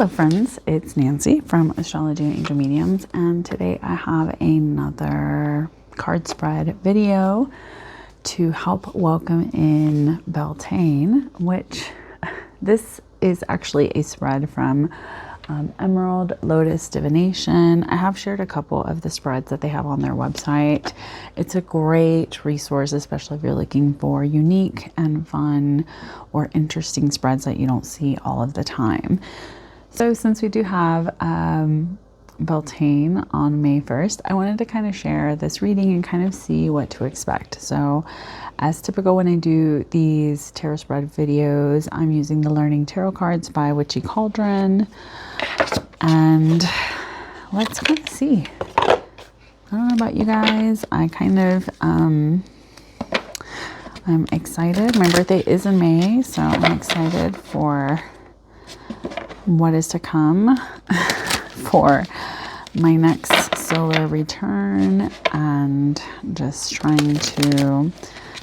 Hello friends, it's Nancy from Astrology and Angel Mediums, and today I have another card spread video to help welcome in Beltane, which this is actually a spread from Emerald Lotus Divination. I have shared a couple of the spreads that they have on their website. It's a great resource, especially if you're looking for unique and fun or interesting spreads that you don't see all of the time. So since we do have Beltane on May 1st, I wanted to kind of share this reading and kind of see what to expect. So as typical when I do these tarot spread videos, I'm using the Learning Tarot cards by Witchy Cauldron. And let's kind of see. I don't know about you guys. I kind of, I'm excited. My birthday is in May, so I'm excited for what is to come for my next solar return, and just trying to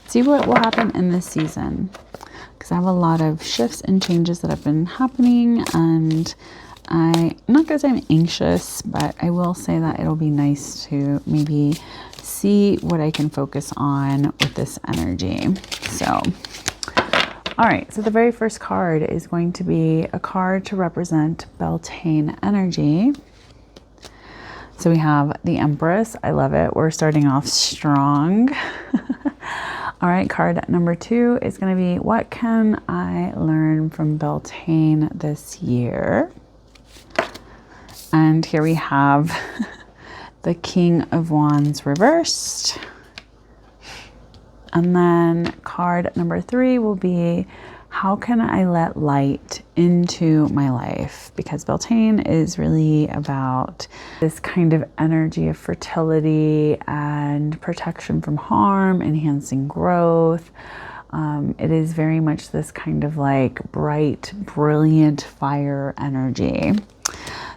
see what will happen in this season, because I have a lot of shifts and changes that have been happening, and I'm not going to say I'm anxious, but I will say that it'll be nice to maybe see what I can focus on with this energy. So all right, so the very first card is going to be a card to represent Beltane energy. So we have the Empress. I love it. We're starting off strong. All right, card number 2 is going to be, what can I learn from Beltane this year? And here we have the King of Wands reversed. And then card number 3 will be, how can I let light into my life? Because Beltane is really about this kind of energy of fertility and protection from harm, enhancing growth. It is very much this kind of like bright, brilliant fire energy.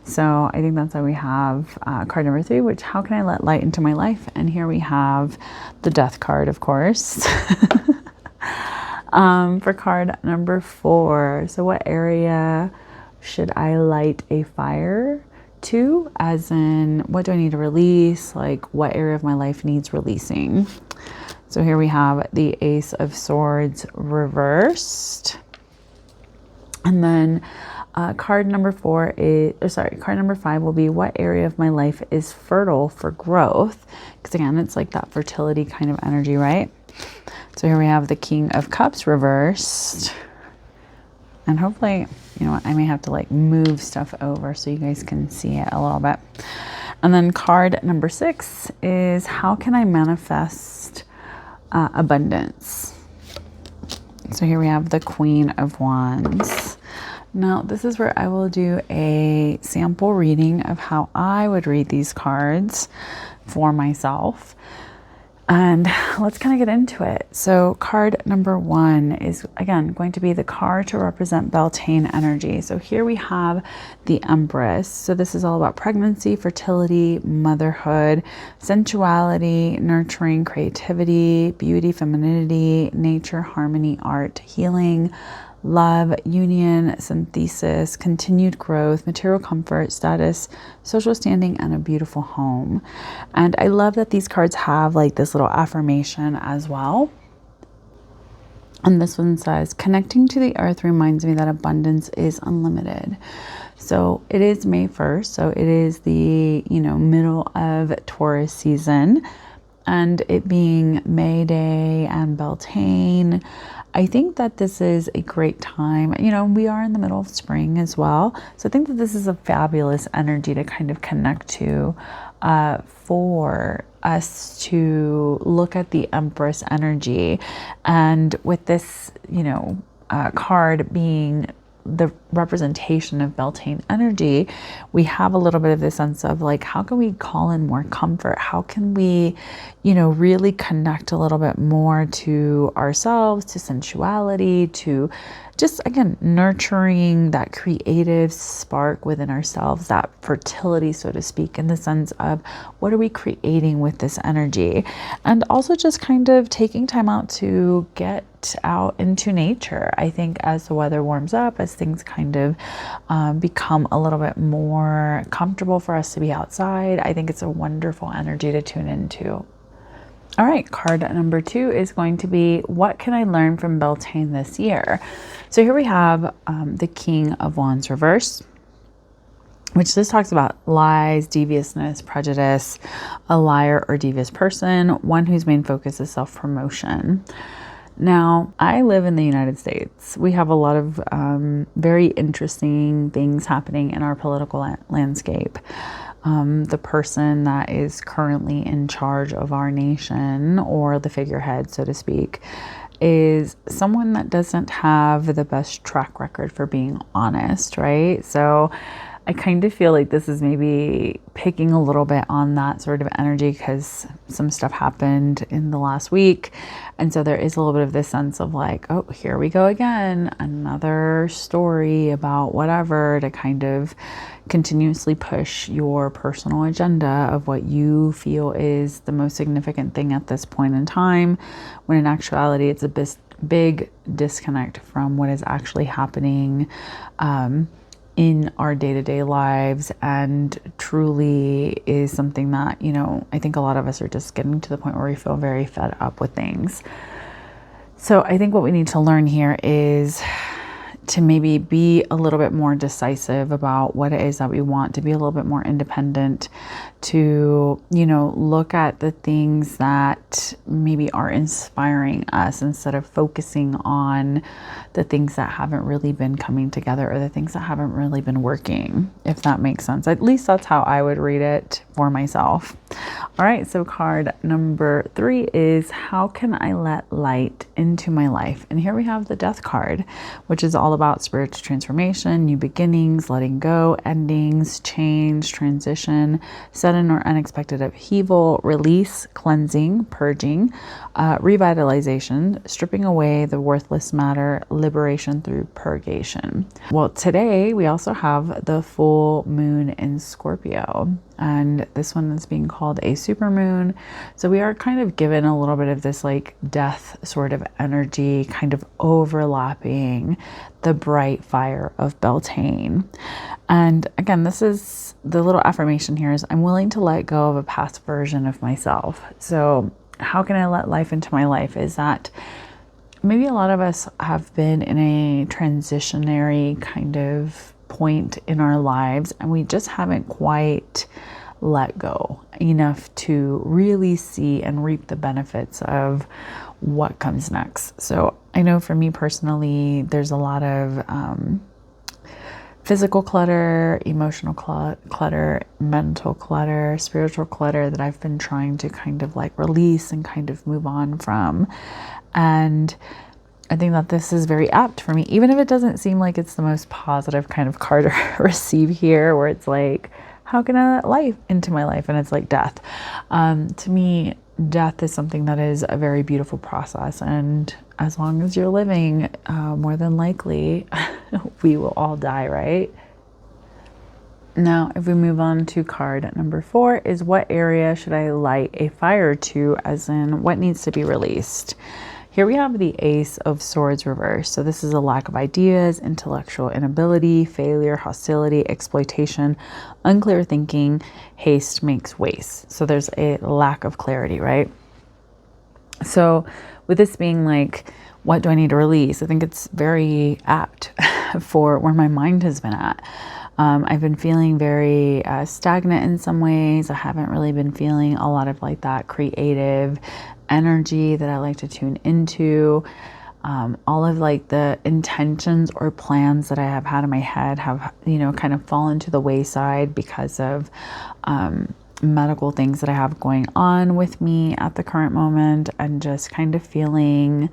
So I think that's why we have card number 3, which, how can I let light into my life? And here we have the Death card, of course. For card number 4, so what area should I light a fire to? As in, what do I need to release? Like, what area of my life needs releasing? So here we have the Ace of Swords reversed. And then card number 5 will be, what area of my life is fertile for growth? Because again, it's like that fertility kind of energy, right? So here we have the King of Cups reversed. And hopefully, you know what, I may have to like move stuff over so you guys can see it a little bit. And then card number 6 is, how can I manifest abundance? So here we have the Queen of Wands. Now, this is where I will do a sample reading of how I would read these cards for myself. And let's kind of get into it. So card number 1 is, again, going to be the card to represent Beltane energy. So here we have the Empress. So this is all about pregnancy, fertility, motherhood, sensuality, nurturing, creativity, beauty, femininity, nature, harmony, art, healing, love, union, synthesis, continued growth, material comfort, status, social standing, and a beautiful home. And I love that these cards have like this little affirmation as well. And this one says, connecting to the earth reminds me that abundance is unlimited. So it is May 1st. So it is the, middle of Taurus season, and it being May Day and Beltane, I think that this is a great time. We are in the middle of spring as well. So I think that this is a fabulous energy to kind of connect to, for us to look at the Empress energy. And with this, card being the representation of Beltane energy, we have a little bit of this sense of like, how can we call in more comfort? How can we, really connect a little bit more to ourselves, to sensuality, to just, again, nurturing that creative spark within ourselves, that fertility, so to speak, in the sense of what are we creating with this energy? And also just kind of taking time out to get out into nature. I think as the weather warms up, as things kind kind of become a little bit more comfortable for us to be outside. I think it's a wonderful energy to tune into. All right, card number 2 is going to be, what can I learn from Beltane this year? So here we have the King of Wands reverse, which this talks about lies, deviousness, prejudice, a liar or devious person, one whose main focus is self-promotion. Now, I live in the United States. We have a lot of very interesting things happening in our political landscape. The person that is currently in charge of our nation, or the figurehead, so to speak, is someone that doesn't have the best track record for being honest, right? So I kind of feel like this is maybe picking a little bit on that sort of energy because some stuff happened in the last week. And so there is a little bit of this sense of like, oh, here we go again, another story about whatever, to kind of continuously push your personal agenda of what you feel is the most significant thing at this point in time, when in actuality it's a big disconnect from what is actually happening in our day-to-day lives, and truly is something that, you know, I think a lot of us are just getting to the point where we feel very fed up with things. So I think what we need to learn here is to maybe be a little bit more decisive about what it is that we want, to be a little bit more independent, to, you know, look at the things that maybe are inspiring us instead of focusing on the things that haven't really been coming together, or the things that haven't really been working, if that makes sense. At least that's how I would read it for myself. All right, so card number 3 is, how can I let light into my life? And here we have the Death card, which is all about spiritual transformation, new beginnings, letting go, endings, change, transition, sudden or unexpected upheaval, release, cleansing, purging, revitalization, stripping away the worthless matter, liberation through purgation. Well, today we also have the full moon in Scorpio, and this one is being called a supermoon. So we are kind of given a little bit of this like death sort of energy, kind of overlapping the bright fire of Beltane. And again, this is the little affirmation here is, I'm willing to let go of a past version of myself. So how can I let life into my life? Is that maybe a lot of us have been in a transitionary kind of point in our lives, and we just haven't quite let go enough to really see and reap the benefits of what comes next. So I know for me personally, there's a lot of physical clutter, emotional clutter, mental clutter, spiritual clutter that I've been trying to kind of like release and kind of move on from. And I think that this is very apt for me, even if it doesn't seem like it's the most positive kind of card to receive here, where it's like, how can I let life into my life? And it's like death. To me, death is something that is a very beautiful process. And as long as you're living, more than likely, we will all die, right? Now, if we move on to card number 4 is, what area should I light a fire to, as in what needs to be released? Here we have the Ace of Swords reverse. So this is a lack of ideas, intellectual inability, failure, hostility, exploitation, unclear thinking, haste makes waste. So there's a lack of clarity, right? So with this being like, what do I need to release? I think it's very apt for where my mind has been at. I've been feeling very stagnant in some ways. I haven't really been feeling a lot of like that creative energy that I like to tune into. All of like the intentions or plans that I have had in my head have, you know, kind of fallen to the wayside because of medical things that I have going on with me at the current moment, and just kind of feeling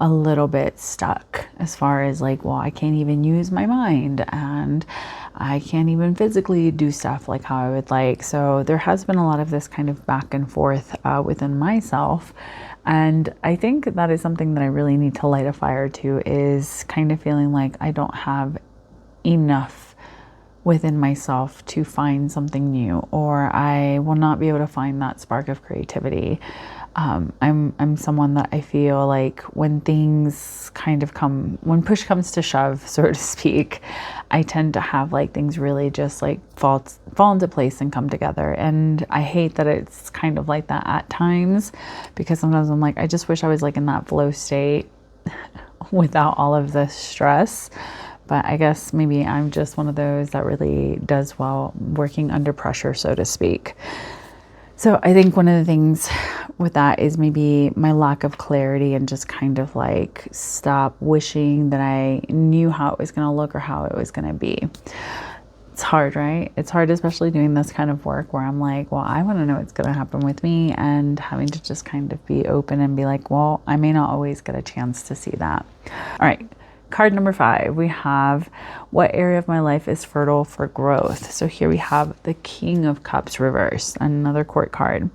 a little bit stuck as far as like, well, I can't even use my mind, and I can't even physically do stuff like how I would like. So there has been a lot of this kind of back and forth within myself. And I think that is something that I really need to light a fire to, is kind of feeling like I don't have enough within myself to find something new, or I will not be able to find that spark of creativity. I'm someone that I feel like when things kind of when push comes to shove, so to speak, I tend to have like things really just like fall into place and come together. And I hate that it's kind of like that at times, because sometimes I'm like, I just wish I was like in that flow state without all of this stress. But I guess maybe I'm just one of those that really does well working under pressure, so to speak. So I think one of the things with that is maybe my lack of clarity, and just kind of like stop wishing that I knew how it was going to look or how it was going to be. It's hard, right? It's hard, especially doing this kind of work where I'm like, well, I want to know what's going to happen with me, and having to just kind of be open and be like, well, I may not always get a chance to see that. All right. Card number 5, we have, what area of my life is fertile for growth? So here we have the King of Cups reversed, another court card.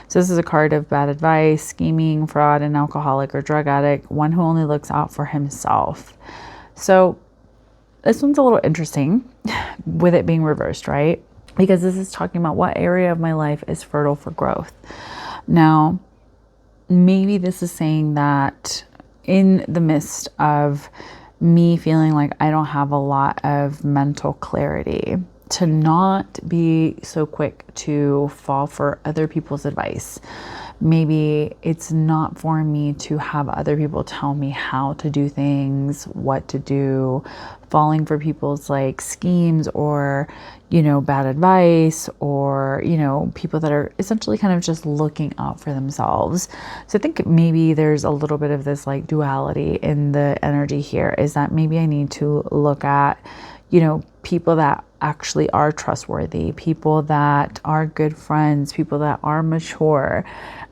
So this is a card of bad advice, scheming, fraud, an alcoholic or drug addict, one who only looks out for himself. So this one's a little interesting with it being reversed, right? Because this is talking about what area of my life is fertile for growth. Now, maybe this is saying that in the midst of me feeling like I don't have a lot of mental clarity, to not be so quick to fall for other people's advice. Maybe it's not for me to have other people tell me how to do things, what to do, falling for people's like schemes or, bad advice, or, people that are essentially kind of just looking out for themselves. So I think maybe there's a little bit of this like duality in the energy here, is that maybe I need to look at, people that actually are trustworthy, people that are good friends, people that are mature.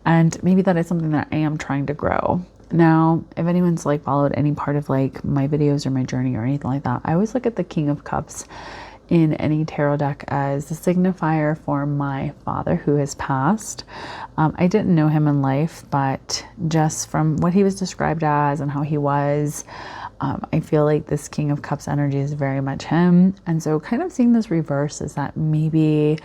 And maybe that is something that I am trying to grow. Now, if anyone's like followed any part of like my videos or my journey or anything like that, I always look at the King of Cups in any tarot deck as the signifier for my father who has passed. I didn't know him in life, but just from what he was described as and how he was, I feel like this King of Cups energy is very much him. And so kind of seeing this reverse is that maybe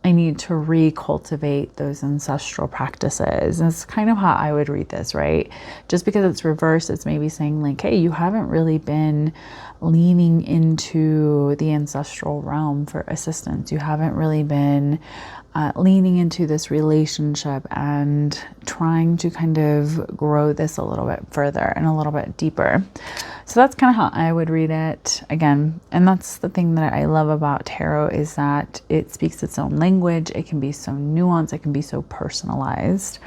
I need to recultivate those ancestral practices. That's kind of how I would read this, right? Just because it's reversed, it's maybe saying like, hey, you haven't really been leaning into the ancestral realm for assistance. You haven't really been leaning into this relationship and trying to kind of grow this a little bit further and a little bit deeper. So that's kind of how I would read it again. And that's the thing that I love about tarot, is that it speaks its own language. It can be so nuanced. It can be so personalized.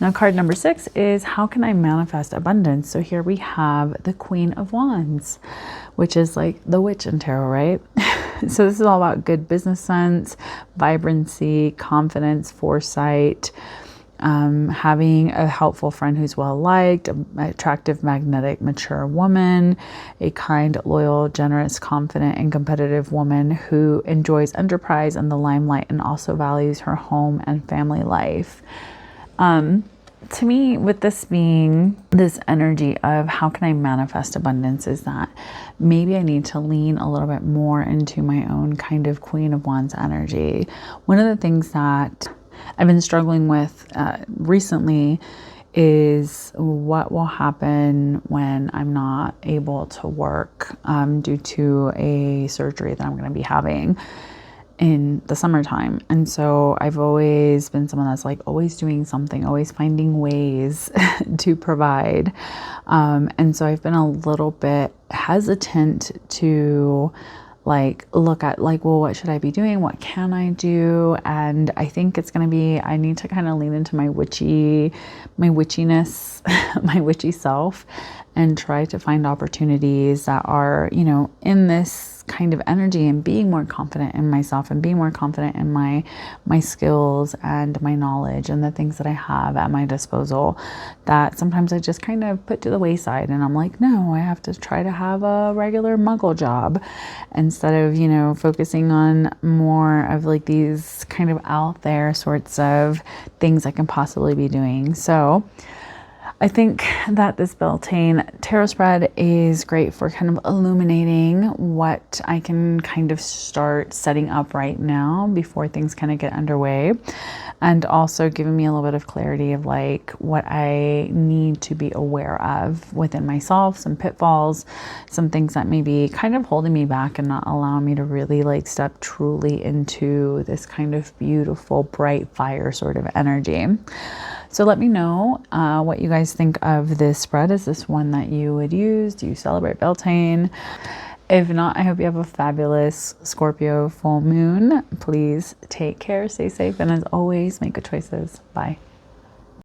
Now, card number 6 is, how can I manifest abundance? So here we have the Queen of Wands, which is like the witch in tarot, right? So this is all about good business sense, vibrancy, confidence, foresight, having a helpful friend who's well liked, an attractive, magnetic, mature woman, a kind, loyal, generous, confident, and competitive woman who enjoys enterprise and the limelight and also values her home and family life. To me, with this being this energy of how can I manifest abundance, is that maybe I need to lean a little bit more into my own kind of Queen of Wands energy. One of the things that I've been struggling with recently is what will happen when I'm not able to work due to a surgery that I'm going to be having in the summertime. And so I've always been someone that's like always doing something, always finding ways to provide. And so I've been a little bit hesitant to like look at like, well, what should I be doing? What can I do? And I think it's going to be, I need to kind of lean into my witchiness, my witchy self, and try to find opportunities that are, in this kind of energy, and being more confident in myself and being more confident in my skills and my knowledge and the things that I have at my disposal, that sometimes I just kind of put to the wayside. And I'm like, no, I have to try to have a regular muggle job instead of, focusing on more of like these kind of out there sorts of things I can possibly be doing. So I think that this Beltane Tarot Spread is great for kind of illuminating what I can kind of start setting up right now before things kind of get underway, and also giving me a little bit of clarity of like what I need to be aware of within myself, some pitfalls, some things that may be kind of holding me back and not allowing me to really like step truly into this kind of beautiful, bright fire sort of energy. So let me know what you guys think of this spread. Is this one that you would use? Do you celebrate Beltane? If not, I hope you have a fabulous Scorpio full moon. Please take care, stay safe, and as always, make good choices. Bye.